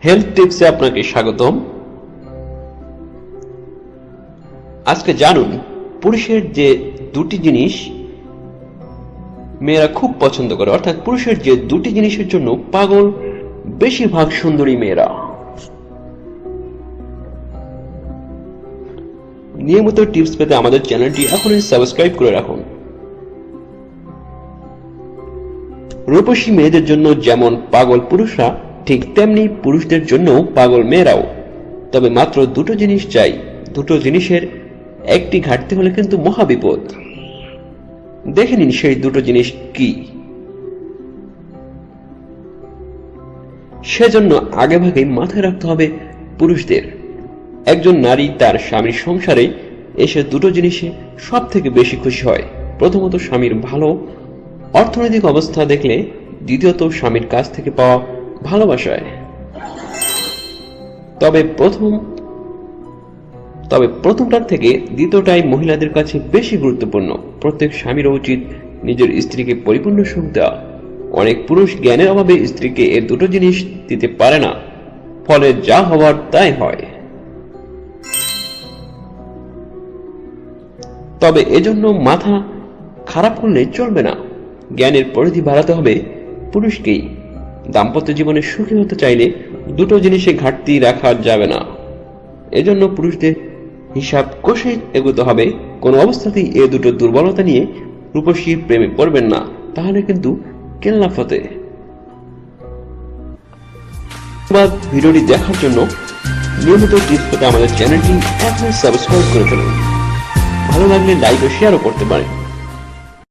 Health টিপসে আপনাকে স্বাগতম। আজকে জানুন পুরুষের যে দুটি জিনিস মেয়েরা খুব পছন্দ করে, অর্থাৎ পুরুষের যে দুটি জিনিসের জন্য পাগল বেশিরভাগ সুন্দরী মেয়েরা। নিয়মিত টিপস পেতে আমাদের চ্যানেলটি এখনই সাবস্ক্রাইব করে রাখুন। রূপসী মেয়েদের জন্য যেমন পাগল পুরুষরা, ঠিক তেমনি পুরুষদের জন্য পাগল মেয়েরাও। তবে মাত্র দুটো জিনিস চাই। দুটো জিনিসের একটি ঘাটতি হলে কিন্তু মহাবিপদ। দেখে নিন সেই দুটো জিনিস কি। সেজন্য আগেভাগে মাথায় রাখতে হবে পুরুষদের, একজন নারী তার স্বামীর সংসারে এসে দুটো জিনিসে সব থেকে বেশি খুশি হয়। প্রথমত স্বামীর ভালো অর্থনৈতিক অবস্থা দেখলে, দ্বিতীয়ত স্বামীর কাছ থেকে পাওয়া ভালোবাসায়। তবে প্রথমটার থেকে দ্বিতীয়টাই মহিলাদের কাছে বেশি গুরুত্বপূর্ণ। প্রত্যেক স্বামীর উচিত নিজের স্ত্রীকে পরিপূর্ণ সুখ দেওয়া। অনেক পুরুষ জ্ঞানের অভাবে স্ত্রীকে এর দুটো জিনিস দিতে পারে না, ফলে যা হওয়ার তাই হয়। তবে এজন্য মাথা খারাপ করলে চলবে না। জ্ঞানের পরিধি বাড়াতে হবে পুরুষকেই। দাম্পত্য জীবনে সুখী হতে চাইলে দুটো জিনিসে ঘাটতি রাখা যাবে না। এজন্য পুরুষদের হিসাব কষে এগোতে হবে। কোনো অবস্থাতেই এ দুটো দুর্বলতা নিয়ে রূপসীর প্রেমে পড়বেন না, তাহলে কিন্তু কেল্লা ফতে। ভিডিওটি দেখার জন্য নিয়মিত টিপস পেতে আমাদের চ্যানেলটি এখনই সাবস্ক্রাইব করে ফেলুন। ভালো লাগলে লাইক ও শেয়ারও করতে পারেন।